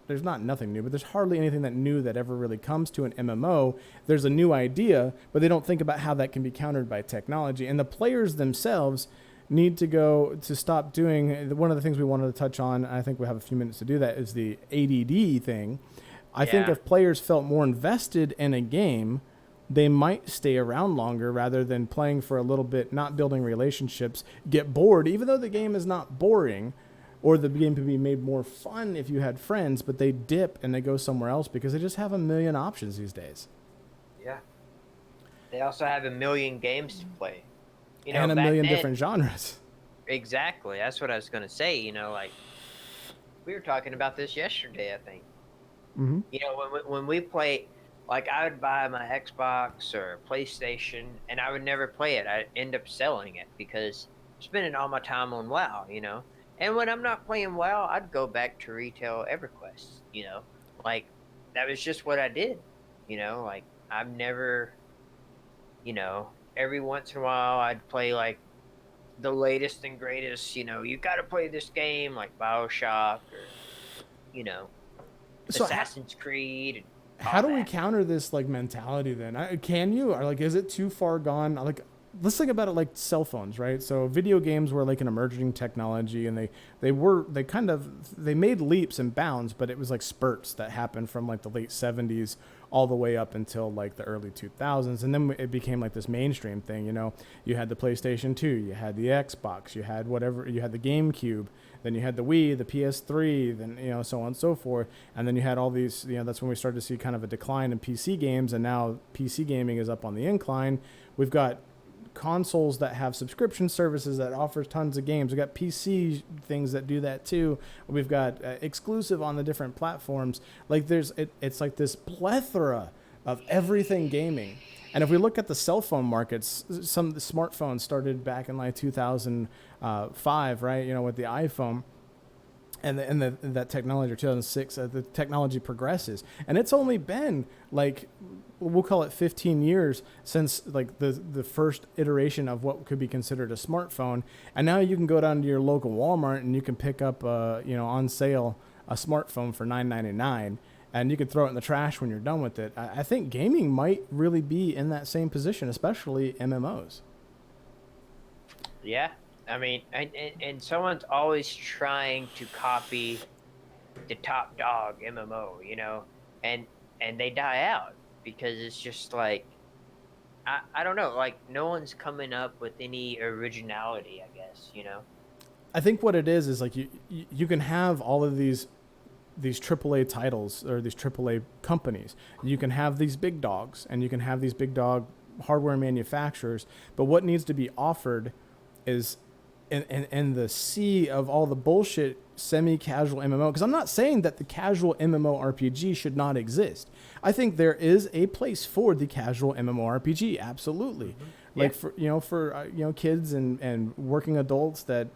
There's not nothing new, but there's hardly anything that new that ever really comes to an MMO. There's a new idea, but they don't think about how that can be countered by technology. And the players themselves, need to stop doing. One of the things we wanted to touch on, and I think we have a few minutes to do that, is the ADD thing. I think if players felt more invested in a game, they might stay around longer rather than playing for a little bit, not building relationships, get bored, even though the game is not boring, or the game could be made more fun if you had friends, but they dip and they go somewhere else because they just have a million options these days. Yeah. They also have a million games to play. And a million different genres. Exactly. That's what I was going to say. Like, we were talking about this yesterday, I think. Mm-hmm. When we play, like, I would buy my Xbox or PlayStation, and I would never play it. I'd end up selling it because I'm spending all my time on WoW, And when I'm not playing WoW, I'd go back to retail EverQuest, Like, that was just what I did, Like, I've never, every once in a while I'd play, like, the latest and greatest, you got to play this game, like BioShock or, Assassin's Creed. And how do we counter this, like, mentality then? Can you? Or, like, is it too far gone? Like, let's think about it like cell phones, right? So video games were like an emerging technology, and they made leaps and bounds, but it was like spurts that happened from like the late 70s all the way up until like the early 2000s, and then it became like this mainstream thing. You had the PlayStation 2, you had the Xbox, you had you had the GameCube, then you had the Wii, the PS3, then so on and so forth, and then you had all these. That's when we started to see kind of a decline in PC games, and now PC gaming is up on the incline. We've got consoles that have subscription services that offers tons of games. We've got PC things that do that too. We've got exclusive on the different platforms. Like it's like this plethora of everything gaming. And if we look at the cell phone markets, some of the smartphones started back in like 2005, right? With the iPhone. And that technology, or 2006, the technology progresses. And it's only been like, we'll call it 15 years since like the first iteration of what could be considered a smartphone. And now you can go down to your local Walmart and you can pick up, on sale, a smartphone for $9.99, and you can throw it in the trash when you're done with it. I think gaming might really be in that same position, especially MMOs. Yeah. I mean, and someone's always trying to copy the top dog MMO, and they die out because it's just like, I don't know, like no one's coming up with any originality, I guess, I think what it is like you can have all of these AAA titles or these AAA companies. You can have these big dogs and you can have these big dog hardware manufacturers, but what needs to be offered is in the sea of all the bullshit semi-casual MMO, because I'm not saying that the casual MMORPG should not exist. I think there is a place for the casual MMORPG, absolutely. Mm-hmm. Like for kids and working adults that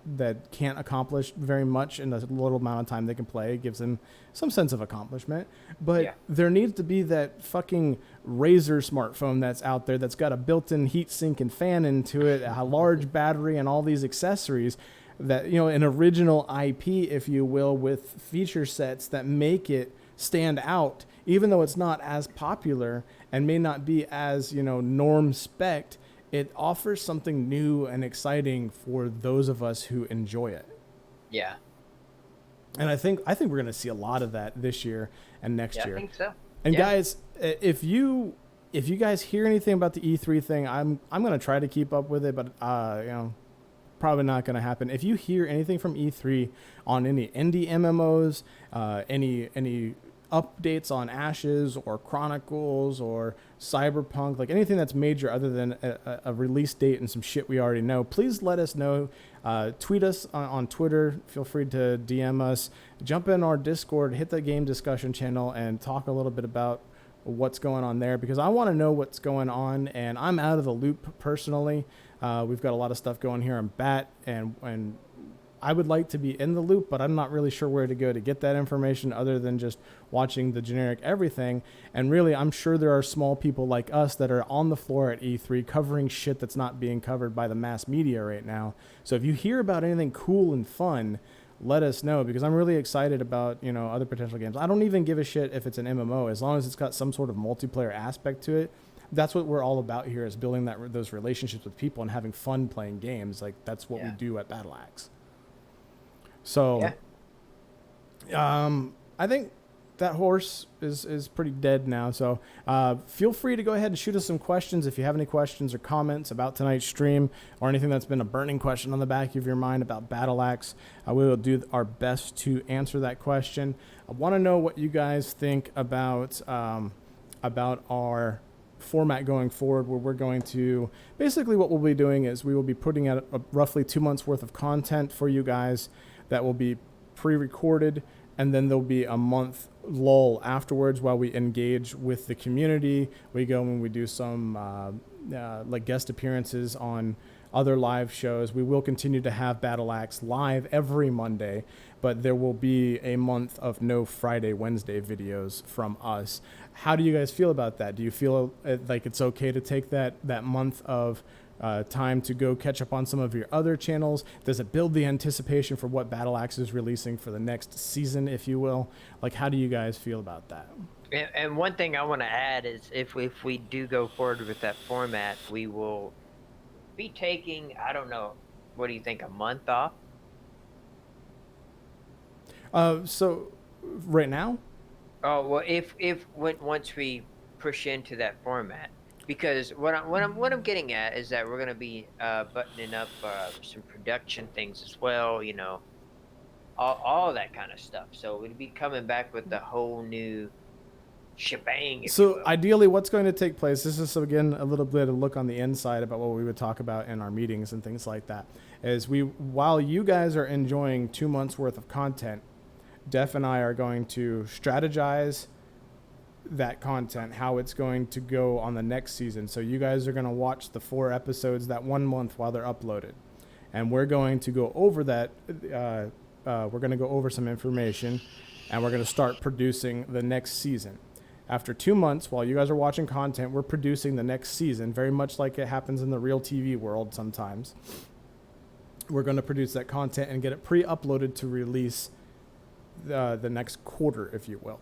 can't accomplish very much in the little amount of time they can play. It gives them some sense of accomplishment. But there needs to be that fucking Razer smartphone that's out there that's got a built-in heat sink and fan into it, a large battery, and all these accessories that, an original IP, if you will, with feature sets that make it stand out, even though it's not as popular and may not be as, norm spec. It offers something new and exciting for those of us who enjoy it. Yeah. And I think we're going to see a lot of that this year and next year. I think so. And guys, if you guys hear anything about the E3 thing, I'm going to try to keep up with it, but probably not going to happen. If you hear anything from E3 on any indie MMOs, any updates on Ashes or Chronicles or Cyberpunk, like anything that's major other than a release date and some shit we already know, please let us know. Tweet us on Twitter. Feel free to DM us. Jump in our Discord, hit the game discussion channel, and talk a little bit about what's going on there, because I want to know what's going on, and I'm out of the loop personally. We've got a lot of stuff going here on BAT, and I would like to be in the loop, but I'm not really sure where to go to get that information other than just watching the generic everything. And really, I'm sure there are small people like us that are on the floor at E3 covering shit that's not being covered by the mass media right now. So if you hear about anything cool and fun, let us know, because I'm really excited about, other potential games. I don't even give a shit if it's an MMO, as long as it's got some sort of multiplayer aspect to it. that's what we're all about here, is building those relationships with people and having fun playing games. Like that's what we do at Battle Axe. So, I think that horse is pretty dead now. So feel free to go ahead and shoot us some questions if you have any questions or comments about tonight's stream, or anything that's been a burning question on the back of your mind about Battle Axe. We will do our best to answer that question. I want to know what you guys think about our format going forward, where we're going to basically, what we'll be doing is we will be putting out roughly 2 months worth of content for you guys that will be pre-recorded, and then there'll be a month lull afterwards while we engage with the community. We go and we do some like guest appearances on other live shows. We will continue to have Battle Axe live every Monday, but there will be a month of no Friday, Wednesday videos from us. How do you guys feel about that? Do you feel like it's okay to take that month of time to go catch up on some of your other channels? Does it build the anticipation for what Battle Axe is releasing for the next season, if you will? Like, how do you guys feel about that? And one thing I want to add is if we do go forward with that format, we will be taking, I don't know, what do you think, a month off? So right now? Oh, well, once we push into that format, because what I'm getting at is that we're going to be buttoning up some production things as well, you know, all that kind of stuff. So we'd be coming back with the whole new shebang. So ideally, what's going to take place, this is again a little bit of look on the inside about what we would talk about in our meetings and things like that, is while you guys are enjoying 2 months worth of content, Def and I are going to strategize that content, how it's going to go on the next season. So you guys are going to watch the 4 episodes that 1 month while they're uploaded, and we're going to go over that. We're going to go over some information, and we're going to start producing the next season. After 2 months, while you guys are watching content, we're producing the next season, very much like it happens in the real TV world sometimes. We're going to produce that content and get it pre-uploaded to release the next quarter, if you will.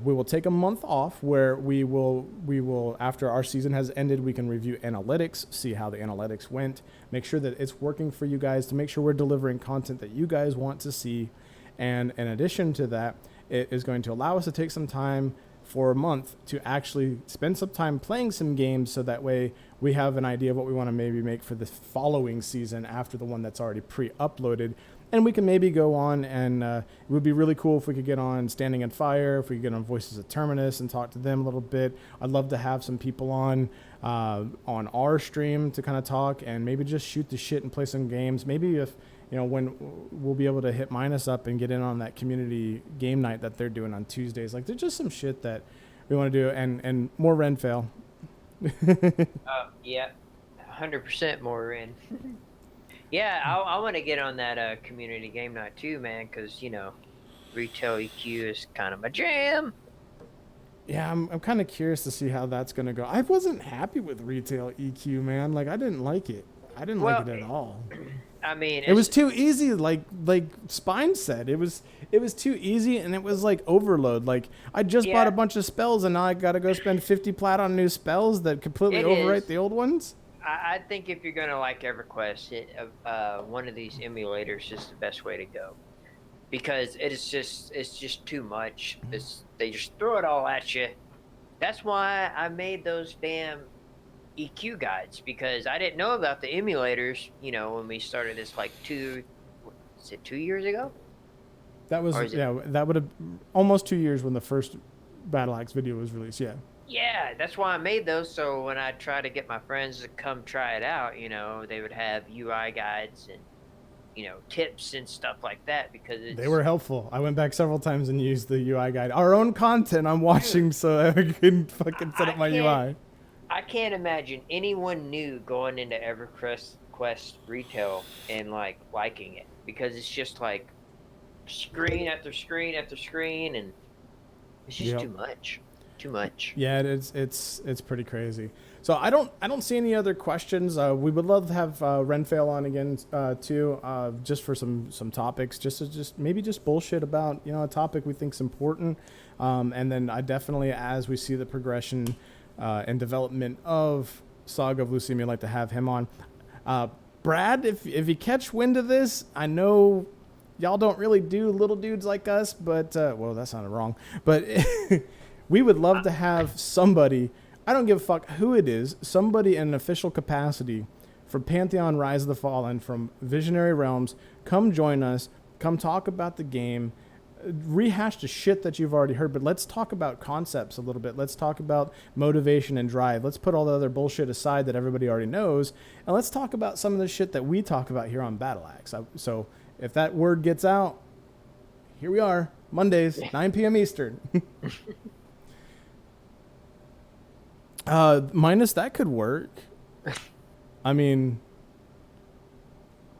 We will take a month off where we will, after our season has ended, we can review analytics, see how the analytics went, make sure that it's working for you guys, to make sure we're delivering content that you guys want to see. And in addition to that, it is going to allow us to take some time for a month to actually spend some time playing some games, so that way we have an idea of what we want to maybe make for the following season after the one that's already pre-uploaded. And we can maybe go on and it would be really cool if we could get on Standing in Fire, if we could get on Voices of Terminus and talk to them a little bit. I'd love to have some people on our stream to kind of talk and maybe just shoot the shit and play some games. Maybe if, you know, when we'll be able to hit Minus up and get in on that community game night that they're doing on Tuesdays. Like, there's just some shit that we want to do, and more Renfail. Yeah, 100% more Ren. Yeah, I want to get on that community game night too, man, because, you know, retail EQ is kind of my jam. Yeah, I'm kind of curious to see how that's going to go. I wasn't happy with retail EQ, man. Like, I didn't like it. I didn't like it at all. I mean, it was too easy. Like Spine said, it was too easy, and it was like overload. Like, I just bought a bunch of spells, and now I got to go spend 50 plat on new spells that completely overwrite the old ones. I think if you're gonna like EverQuest, one of these emulators is the best way to go, because it's just too much. They just throw it all at you. That's why I made those damn EQ guides, because I didn't know about the emulators. You know, when we started this like 2 years ago? That was that would have almost 2 years when the first Battle Axe video was released. Yeah. Yeah, that's why I made those, so when I try to get my friends to come try it out, you know, they would have UI guides and, you know, tips and stuff like that, because they were helpful. I went back several times and used the UI guide. Our own content I'm watching, so I can fucking set up my UI. I can't imagine anyone new going into EverQuest retail and like liking it, because it's just like screen after screen after screen, and it's just too much. Too much. Yeah, it's pretty crazy. So I don't see any other questions. We would love to have Renfail on again too, just for some topics, just maybe just bullshit about, you know, a topic we think is important. And then I definitely, as we see the progression and development of Saga of Lucimia. I'd like to have him on. Brad, if you catch wind of this, I know y'all don't really do little dudes like us, but well, that sounded wrong. But we would love to have somebody. I don't give a fuck who it is. Somebody in an official capacity from Pantheon Rise of the Fallen, from Visionary Realms, come join us. Come talk about the game. Rehash the shit that you've already heard, but let's talk about concepts a little bit. Let's talk about motivation and drive. Let's put all the other bullshit aside that everybody already knows, and let's talk about some of the shit that we talk about here on Battle Axe. So if that word gets out, here we are, Mondays, 9 p.m. Eastern. Minus that could work. I mean,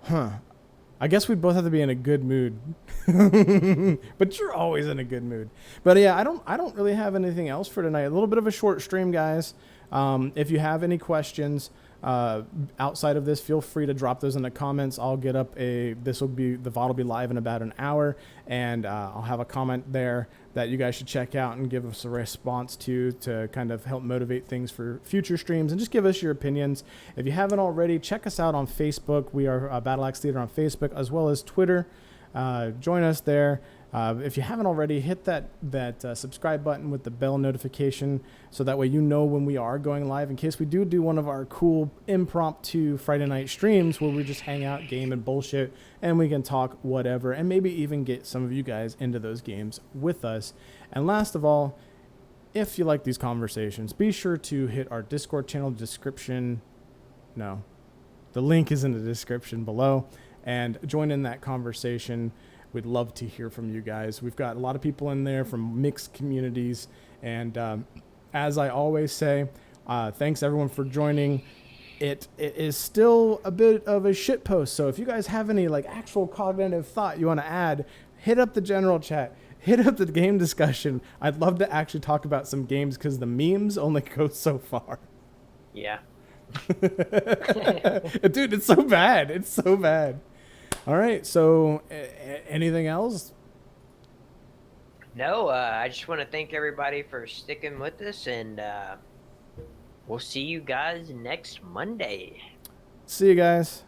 I guess we both have to be in a good mood. But you're always in a good mood. But yeah, I don't really have anything else for tonight. A little bit of a short stream, guys. If you have any questions outside of this, feel free to drop those in the comments. I'll get up the VOD will be live in about an hour, and I'll have a comment there that you guys should check out and give us a response to kind of help motivate things for future streams, and just give us your opinions. If you haven't already, check us out on Facebook. We are Battle Axe Theater on Facebook as well as Twitter. Join us there. If you haven't already, hit that subscribe button with the bell notification, so that way you know when we are going live, in case we do one of our cool impromptu Friday night streams where we just hang out, game and bullshit, and we can talk whatever, and maybe even get some of you guys into those games with us. And last of all, if you like these conversations, be sure to hit our Discord channel description. No, the link is in the description below, and join in that conversation. We'd love to hear from you guys. We've got a lot of people in there from mixed communities. And as I always say, thanks everyone for joining. It is still a bit of a shit post. So if you guys have any like actual cognitive thought you want to add, hit up the general chat. Hit up the game discussion. I'd love to actually talk about some games, because the memes only go so far. Yeah. Dude, it's so bad. It's so bad. All right, so anything else? No, I just want to thank everybody for sticking with us, and we'll see you guys next Monday. See you guys.